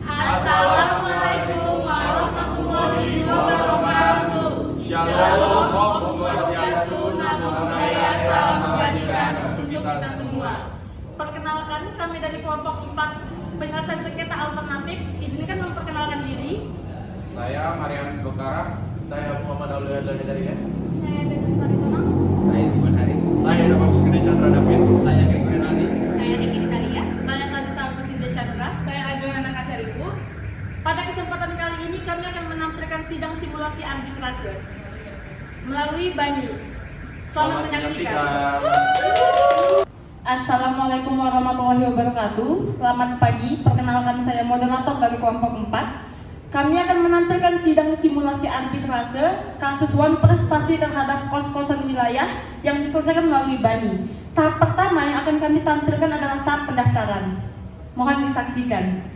Assalamualaikum warahmatullahi wabarakatuh. Shalom, Om Swastiastu, Namo Buddhaya, salam kebajikan untuk kita semua. Perkenalkan, kami dari kelompok 4 penyelesaian sengketa alternatif. Izinkan memperkenalkan diri. Saya Marianus Bokara. Saya Muhammad Aulia dari Saya Beatrice Aritonang. Saya Simon Haris. Saya Damang Sukri Chandra David. Saya Gregory Nani. Saya Niki Dalia. Saya Talisa Agustinda Chandra. Saya Ajuana Kasaribu. Pada kesempatan kali ini kami akan menampilkan sidang simulasi arbitrase melalui Bani. Selamat menyaksikan. Assalamualaikum warahmatullahi wabarakatuh. Selamat pagi, perkenalkan saya moderator dari kelompok 4. Kami akan menampilkan sidang simulasi arbitrase kasus wan prestasi terhadap kos-kosan wilayah yang diselesaikan melalui Bani. Tahap pertama yang akan kami tampilkan adalah tahap pendaftaran. Mohon disaksikan.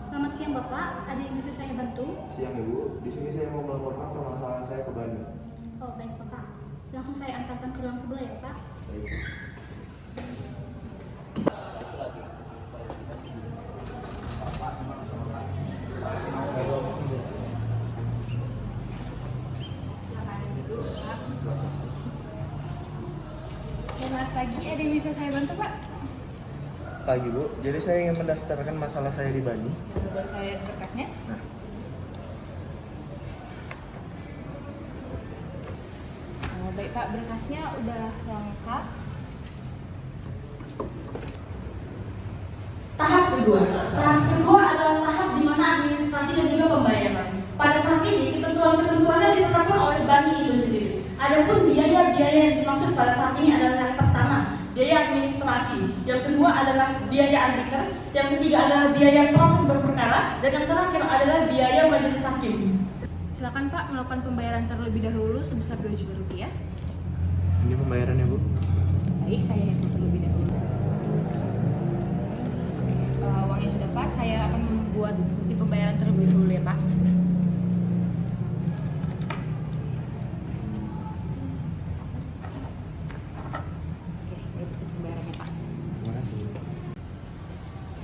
Selamat siang Bapak, ada yang bisa saya bantu? Siang Ibu, di sini saya mau melaporkan permasalahan saya ke Bani. Oh baik Bapak, langsung saya antarkan ke ruang sebelah ya Pak. Baik. Selamat pagi, ada yang bisa saya bantu Pak? Pagi Bu, jadi saya ingin mendaftarkan masalah saya di Bani. Boleh saya berkasnya? Nah, Oh, baik Pak, berkasnya udah lengkap. Tahap kedua adalah tahap di mana administrasi dan juga pembayaran. Pada tahap ini ketentuan-ketentuannya ditetapkan oleh Bani itu sendiri. Adapun biaya-biaya yang dimaksud pada tahap ini adalah yang pertama, biaya administrasi, yang kedua adalah biaya arbiter, yang ketiga adalah biaya proses berperkara, dan yang terakhir adalah biaya majelis hakim. Silakan Pak melakukan pembayaran terlebih dahulu sebesar 2 juta rupiah. ini pembayarannya Bu. Baik, saya hitung terlebih dahulu. Uangnya sudah pas, saya akan membuat bukti pembayaran terlebih dahulu ya Pak. Oke, ini bukti pembayarannya Pak. Terima kasih.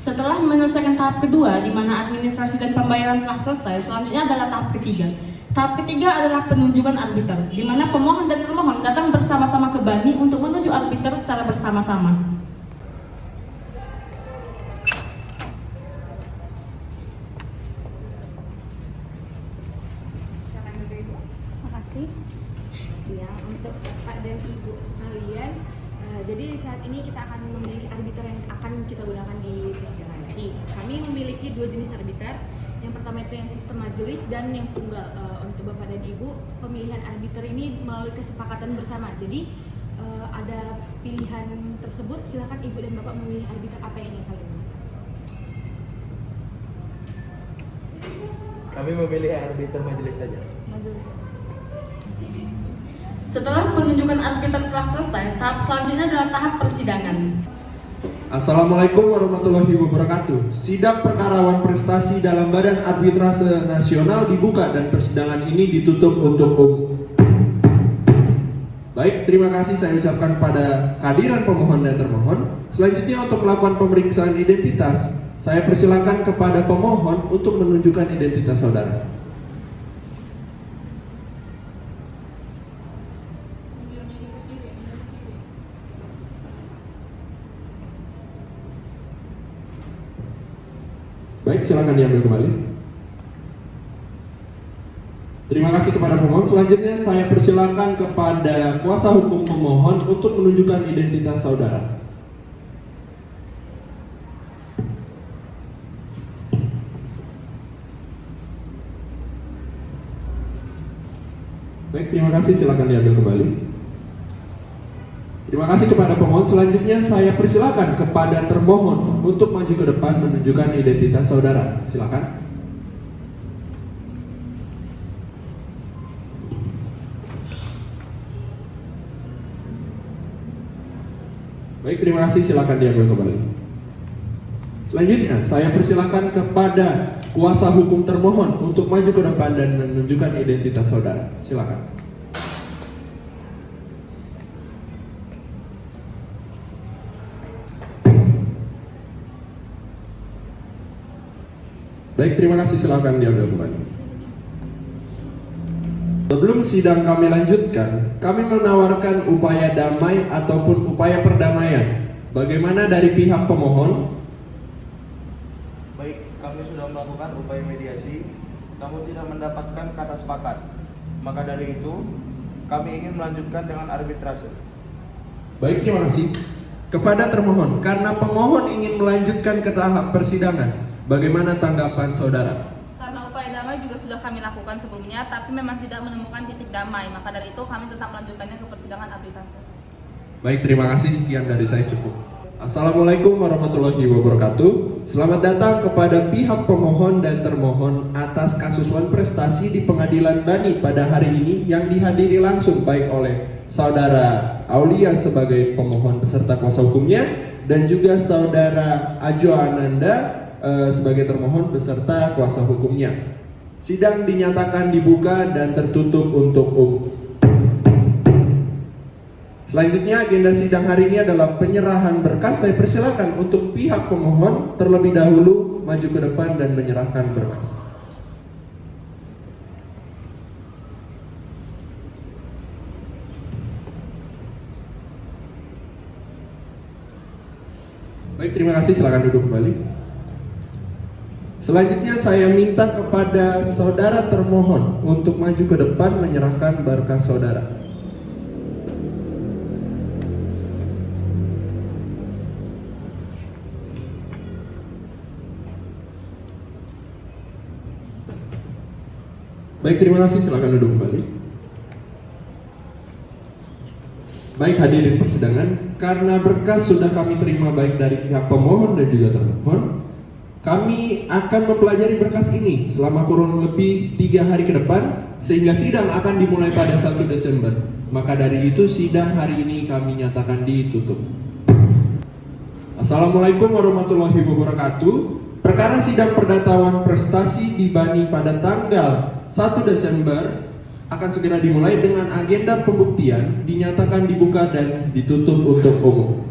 Setelah menyelesaikan tahap kedua, di mana administrasi dan pembayaran telah selesai, selanjutnya adalah tahap ketiga. Tahap ketiga adalah penunjukan arbiter, di mana pemohon dan termohon datang bersama-sama ke Bani untuk menunjuk arbiter secara bersama-sama. Silakan duduk Ibu. Makasih. Siang untuk Bapak dan Ibu sekalian. Jadi saat ini kita akan memilih arbiter yang akan kita gunakan di persidangan nanti. Kami memiliki 2 jenis arbiter. Yang pertama itu yang sistem majelis dan yang tunggal. Untuk Bapak dan Ibu, pemilihan arbiter ini melalui kesepakatan bersama. Jadi ada pilihan tersebut, silakan Ibu dan Bapak memilih arbiter apa yang ingin kalian gunakan. Kami memilih arbiter majelis saja. Majelis. Setelah penunjukan arbiter telah selesai, tahap selanjutnya adalah tahap persidangan. Assalamualaikum warahmatullahi wabarakatuh. Sidang perkara wan prestasi dalam Badan Arbitrase Nasional dibuka dan persidangan ini ditutup untuk umum. Baik, terima kasih saya ucapkan pada kehadiran pemohon dan termohon. Selanjutnya untuk melakukan pemeriksaan identitas, saya persilakan kepada pemohon untuk menunjukkan identitas saudara. Baik, silakan diambil kembali. Terima kasih kepada pemohon. Selanjutnya saya persilakan kepada kuasa hukum pemohon untuk menunjukkan identitas saudara. Baik, terima kasih. Silakan diambil kembali. Terima kasih kepada pemohon. Selanjutnya saya persilakan kepada termohon untuk maju ke depan menunjukkan identitas saudara. Silakan. Baik, terima kasih. Silakan diambil kembali. Selanjutnya saya persilakan kepada kuasa hukum termohon untuk maju ke depan dan menunjukkan identitas saudara. Silakan. Baik, terima kasih. Silakan diambil kembali. Sebelum sidang kami lanjutkan, kami menawarkan upaya damai ataupun upaya perdamaian. Bagaimana dari pihak pemohon? Baik, kami sudah melakukan upaya mediasi, namun tidak mendapatkan kata sepakat. Maka dari itu, kami ingin melanjutkan dengan arbitrase. Baik, terima kasih. Kepada termohon, karena pemohon ingin melanjutkan ke tahap persidangan, bagaimana tanggapan saudara? Karena upaya damai juga sudah kami lakukan sebelumnya, tapi memang tidak menemukan titik damai. Maka dari itu kami tetap melanjutkannya ke persidangan arbitrase. Baik, terima kasih. Sekian dari saya cukup. Assalamualaikum warahmatullahi wabarakatuh. Selamat datang kepada pihak pemohon dan termohon atas kasus wan prestasi di Pengadilan Bani pada hari ini yang dihadiri langsung baik oleh Saudara Aulia sebagai pemohon beserta kuasa hukumnya dan juga Saudara Ajo Ananda sebagai termohon beserta kuasa hukumnya. Sidang dinyatakan dibuka dan tertutup untuk umum. Selanjutnya agenda sidang hari ini adalah penyerahan berkas. Saya persilakan untuk pihak pemohon terlebih dahulu maju ke depan dan menyerahkan berkas. Baik, terima kasih. Silakan duduk kembali. Selanjutnya saya minta kepada saudara termohon untuk maju ke depan menyerahkan berkas saudara. Baik, terima kasih. Silakan duduk kembali. Baik, hadirin persidangan, karena berkas sudah kami terima baik dari pihak pemohon dan juga termohon, kami akan mempelajari berkas ini selama kurun lebih 3 hari ke depan, sehingga sidang akan dimulai pada 1 Desember. Maka dari itu sidang hari ini kami nyatakan ditutup. Assalamualaikum warahmatullahi wabarakatuh. Perkara sidang perdata wan prestasi di Bani pada tanggal 1 Desember akan segera dimulai dengan agenda pembuktian dinyatakan dibuka dan ditutup untuk umum.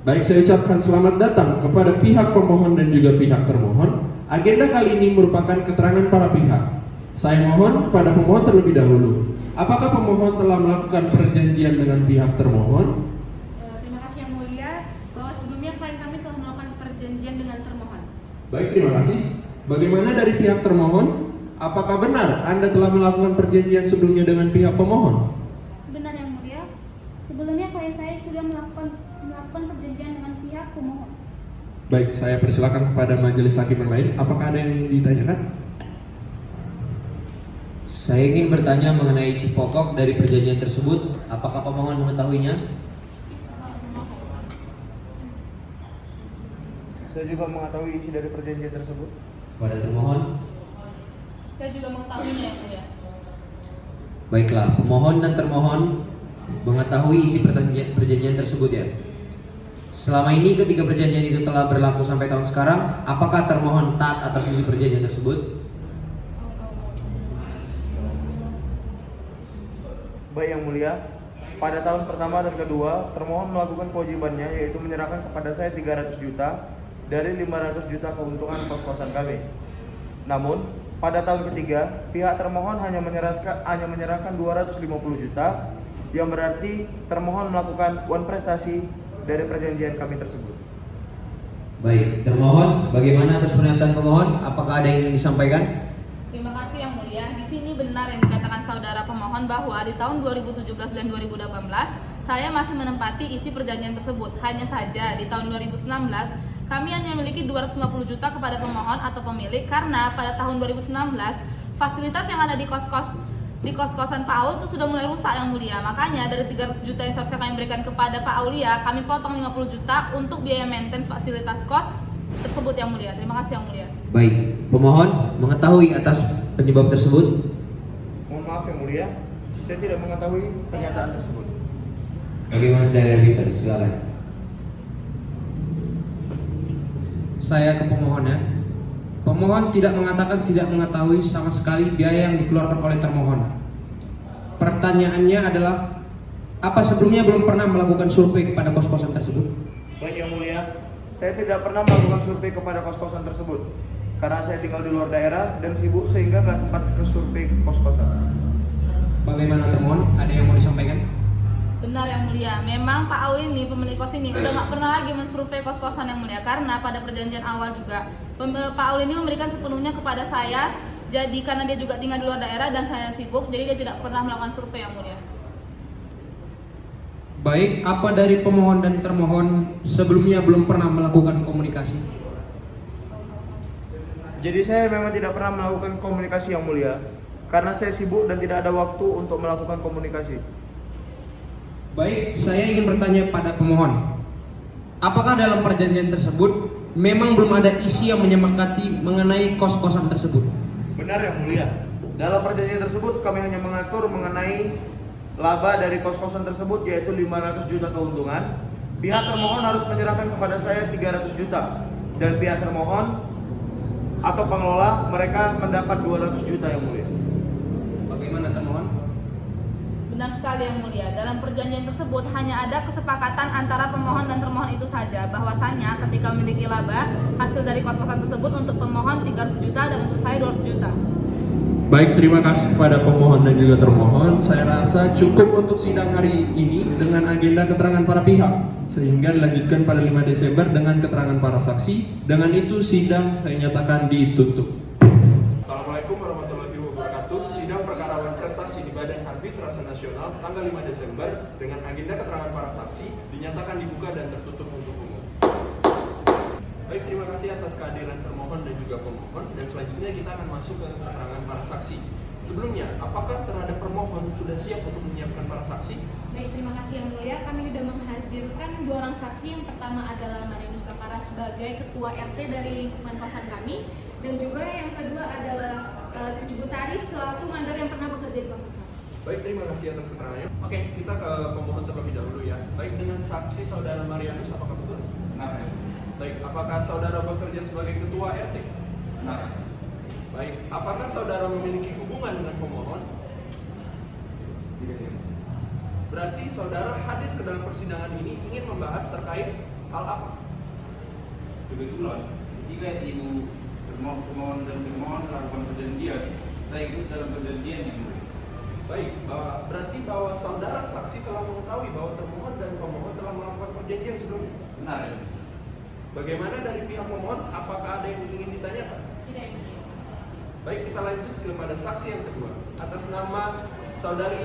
Baik, saya ucapkan selamat datang kepada pihak pemohon dan juga pihak termohon. Agenda kali ini merupakan keterangan para pihak. Saya mohon kepada pemohon terlebih dahulu. Apakah pemohon telah melakukan perjanjian dengan pihak termohon? Terima kasih yang mulia, bahwa sebelumnya klien kami telah melakukan perjanjian dengan termohon. Baik, terima kasih. Bagaimana dari pihak termohon? Apakah benar Anda telah melakukan perjanjian sebelumnya dengan pihak pemohon? Benar yang mulia, sebelumnya klien saya sudah melakukan perjanjian dengan pihak pemohon. Baik, saya persilakan kepada majelis hakim yang lain. Apakah ada yang ingin ditanyakan? Saya ingin bertanya mengenai isi pokok dari perjanjian tersebut. Apakah pemohon mengetahuinya? Saya juga mengetahui isi dari perjanjian tersebut. Kepada termohon. Saya juga mengetahuinya yang mulia. Baiklah, pemohon dan termohon mengetahui isi perjanjian tersebut ya. Selama ini ketika perjanjian itu telah berlaku sampai tahun sekarang, apakah termohon taat atas isi perjanjian tersebut? Baik yang mulia, pada tahun pertama dan kedua, termohon melakukan kewajibannya yaitu menyerahkan kepada saya 300 juta dari 500 juta keuntungan kos-kosan kami. Namun, pada tahun ketiga, pihak termohon hanya menyerahkan 250 juta, yang berarti termohon melakukan wan prestasi dari perjanjian kami tersebut. Baik, termohon, bagaimana atas pernyataan pemohon? Apakah ada yang ingin disampaikan? Terima kasih yang mulia. Di sini benar yang dikatakan saudara pemohon bahwa di tahun 2017 dan 2018 saya masih menempati isi perjanjian tersebut. Hanya saja di tahun 2019 kami hanya memiliki 250 juta kepada pemohon atau pemilik karena pada tahun 2019 fasilitas yang ada di kos-kosan Pak Aul itu sudah mulai rusak yang mulia. Makanya dari 300 juta yang seharusnya kami berikan kepada Pak Aulia, kami potong 50 juta untuk biaya maintenance fasilitas kos tersebut yang mulia. Terima kasih yang mulia. Baik, pemohon mengetahui atas penyebab tersebut? Mohon maaf yang mulia, saya tidak mengetahui pernyataan tersebut. Bagaimana dari arbiter? Silakan. Saya ke pemohon ya. Pemohon tidak mengatakan tidak mengetahui sama sekali biaya yang dikeluarkan oleh termohon. Pertanyaannya adalah, apa sebelumnya belum pernah melakukan survei kepada kos-kosan tersebut? Baik Yang Mulia, saya tidak pernah melakukan survei kepada kos-kosan tersebut karena saya tinggal di luar daerah dan sibuk sehingga nggak sempat ke survei kos-kosan. Bagaimana termohon? Ada yang mau disampaikan? Benar Yang Mulia, memang Pak Aul ini, pemilik kos ini udah nggak pernah lagi mensurvei kos-kosan Yang Mulia, karena pada perjanjian awal juga Pak Aul ini memberikan sepenuhnya kepada saya. Jadi karena dia juga tinggal di luar daerah dan saya sibuk, jadi dia tidak pernah melakukan survei Yang Mulia. Baik, apa dari pemohon dan termohon sebelumnya belum pernah melakukan komunikasi? Jadi saya memang tidak pernah melakukan komunikasi Yang Mulia karena saya sibuk dan tidak ada waktu untuk melakukan komunikasi. Baik, saya ingin bertanya pada pemohon. Apakah dalam perjanjian tersebut memang belum ada isi yang menyepakati mengenai kos-kosan tersebut? Benar Yang Mulia. Dalam perjanjian tersebut kami hanya mengatur mengenai laba dari kos-kosan tersebut yaitu 500 juta keuntungan. Pihak termohon harus menyerahkan kepada saya 300 juta dan pihak termohon atau pengelola mereka mendapat 200 juta Yang Mulia. Bagaimana termohon? Benar sekali Yang Mulia, dalam perjanjian tersebut hanya ada kesepakatan antara pemohon dan termohon itu saja, bahwasanya ketika memiliki laba hasil dari kos-kosan tersebut untuk pemohon 300 juta dan untuk saya 200 juta. Baik, terima kasih kepada pemohon dan juga termohon. Saya rasa cukup untuk sidang hari ini dengan agenda keterangan para pihak, sehingga dilanjutkan pada 5 Desember dengan keterangan para saksi. Dengan itu sidang saya nyatakan ditutup. Assalamualaikum warahmatullahi wabarakatuh. Sidang perkara awan prestasi di Badan Arbitrase Nasional tanggal 5 Desember dengan agenda keterangan para saksi dinyatakan dibuka dan tertutup untuk umum. Baik, terima kasih atas kehadiran termohon dan juga pemohon, dan selanjutnya kita akan masuk ke keterangan para saksi. Sebelumnya, apakah terhadap permohon sudah siap untuk menyiapkan para saksi? Baik, terima kasih Yang Mulia. Kami sudah menghadirkan 2 orang saksi. Yang pertama adalah Marianus Bakara sebagai Ketua RT dari lingkungan kosan kami, dan juga yang kedua adalah Ibu Tari selaku mandor yang pernah bekerja di kosan kami. Baik, terima kasih atas keterangannya. Oke, kita ke pemohon terlebih dahulu ya. Baik, dengan saksi saudara Marianus, apakah betul? Benar. Baik, apakah saudara bekerja sebagai ketua RT? Benar. Baik, apakah saudara memiliki hubungan dengan pemohon? Tidak. Berarti saudara hadir ke dalam persidangan ini ingin membahas terkait hal apa? Kebetulan ketika ibu pemohon dan termohon melakukan perjanjian, saya ikut dalam perjanjian Yang Mulia. Baik, berarti bahwa saudara saksi telah mengetahui bahwa termohon dan pemohon telah melakukan perjanjian sebelumnya. Benar ya? Bagaimana dari pihak pemohon? Apakah ada yang ingin ditanyakan? Tidak, Yang Mulia. Baik, kita lanjut kepada saksi yang kedua. Atas nama saudari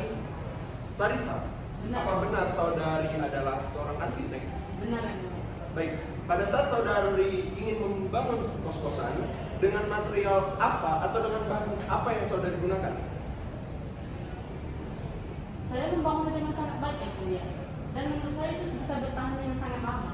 Starisa, Benar. apa benar saudari adalah seorang arsitek? Benar, Yang Mulia. Baik, pada saat saudari ingin membangun kos-kosan, dengan material apa atau dengan bahan apa yang saudari gunakan? Saya membangun dengan sangat baik Yang Mulia, dan menurut saya itu bisa bertahan dengan sangat lama.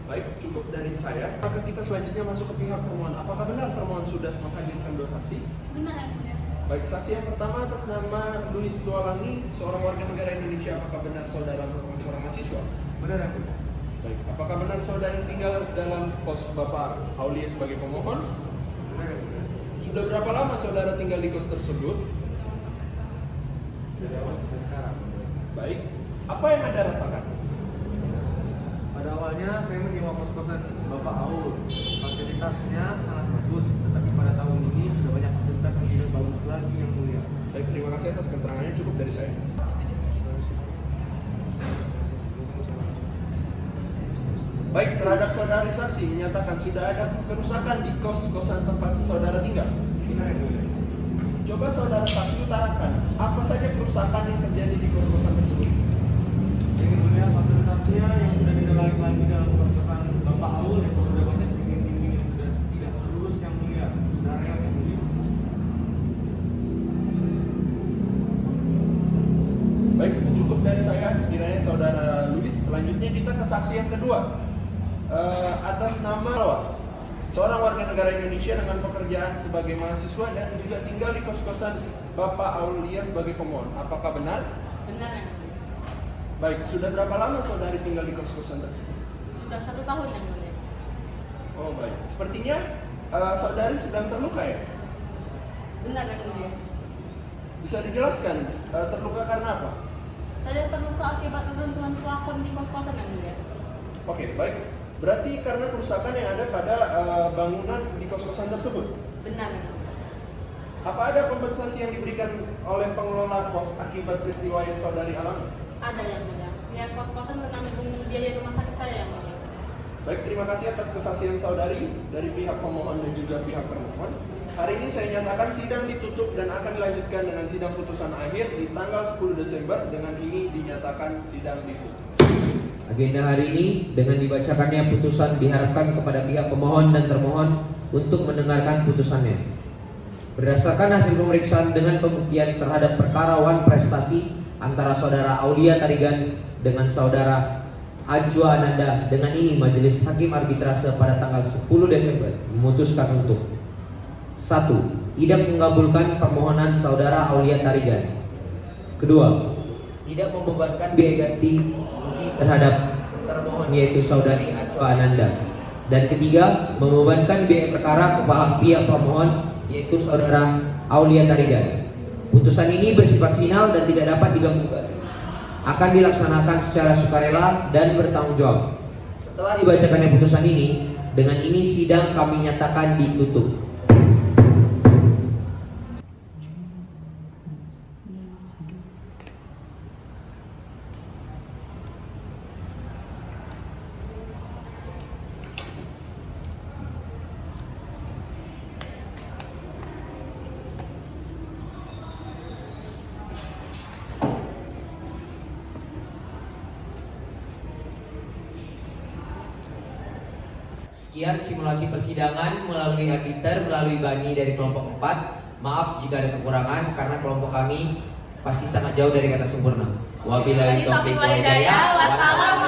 Baik, cukup dari saya. Maka kita selanjutnya masuk ke pihak termohon. Apakah benar termohon sudah menghadirkan 2 saksi? Benar Yang Mulia. Baik, saksi yang pertama atas nama Luis Tualangi, seorang warga negara Indonesia. Apakah benar saudara merupakan seorang mahasiswa? Benar Yang Mulia. Baik, apakah benar saudara tinggal dalam kos Bapak Aulia sebagai pemohon? Benar Yang Mulia. Sudah berapa lama saudara tinggal di kos tersebut? Dari awal sampai sekarang. Baik, apa yang Anda rasakan? Pada awalnya saya menyewa kos-kosan Bapak Aul. Fasilitasnya sangat bagus, tetapi pada tahun ini sudah banyak fasilitas yang tidak bagus lagi Yang Mulia. Baik, terima kasih atas keterangannya. Cukup dari saya. Baik, terhadap saudari saksi menyatakan sudah ada kerusakan di kos-kosan tempat saudara tinggal. Benar Yang Mulia. Coba saudara saksi utarakan apa saja kerusakan yang terjadi di kos-kosan tersebut. Yang Mulia, fasilitasnya yang sudah tidak layak lagi dalam kos-kosan Bapak Aul, yang sudah banyak dinding-dinding yang sudah tidak lurus Yang Mulia, sudah reak Yang Mulia. Baik, cukup dari saya sekiranya saudara Luis. Selanjutnya kita ke saksi yang kedua. Atas nama seorang warga negara Indonesia dengan pekerjaan sebagai mahasiswa dan juga tinggal di kos-kosan Bapak Aulia sebagai pemohon. Apakah benar? Benar Yang Mulia. Baik, sudah berapa lama saudari tinggal di kos-kosan tersebut? Sudah 1 tahun Yang Mulia. Oh baik, sepertinya saudari sedang terluka ya? Benar yang mulia. Bisa dijelaskan terluka karena apa? Saya terluka akibat runtuhan plafon di kos-kosan yang mulia. Oke, baik. Berarti karena kerusakan yang ada pada bangunan di kos-kosan tersebut. Benar yang mulia. Apa ada kompensasi yang diberikan oleh pengelola kos akibat peristiwa yang saudari alami? Ada yang mulia. Pihak kos-kosan menanggung biaya rumah sakit saya yang mulia. Baik, terima kasih atas kesaksian saudari dari pihak pemohon dan juga pihak termohon. Hari ini saya nyatakan sidang ditutup dan akan dilanjutkan dengan sidang putusan akhir di tanggal 10 Desember. Dengan ini dinyatakan sidang ditutup. Agenda hari ini dengan dibacakannya putusan diharapkan kepada pihak pemohon dan termohon untuk mendengarkan putusannya. Berdasarkan hasil pemeriksaan dengan pembuktian terhadap perkara wan prestasi antara saudara Aulia Tarigan dengan saudara Ajwa Ananda, dengan ini Majelis Hakim Arbitrase pada tanggal 10 Desember memutuskan untuk 1. Tidak mengabulkan permohonan saudara Aulia Tarigan. Kedua, tidak membebankan biaya ganti rugi terhadap termohon yaitu saudari Ajwa Ananda. Dan ketiga, membebankan biaya perkara kepada pihak pemohon yaitu saudara Aulia Tarigan. Putusan ini bersifat final dan tidak dapat diganggu-gugat. Akan dilaksanakan secara sukarela dan bertanggung jawab. Setelah dibacakannya putusan ini, dengan ini sidang kami nyatakan ditutup. Sekian simulasi persidangan melalui arbiter, melalui Bani dari kelompok 4. Maaf jika ada kekurangan karena kelompok kami pasti sangat jauh dari kata sempurna. Wabillahi taufiq wal hidayah. Wassalamualaikum.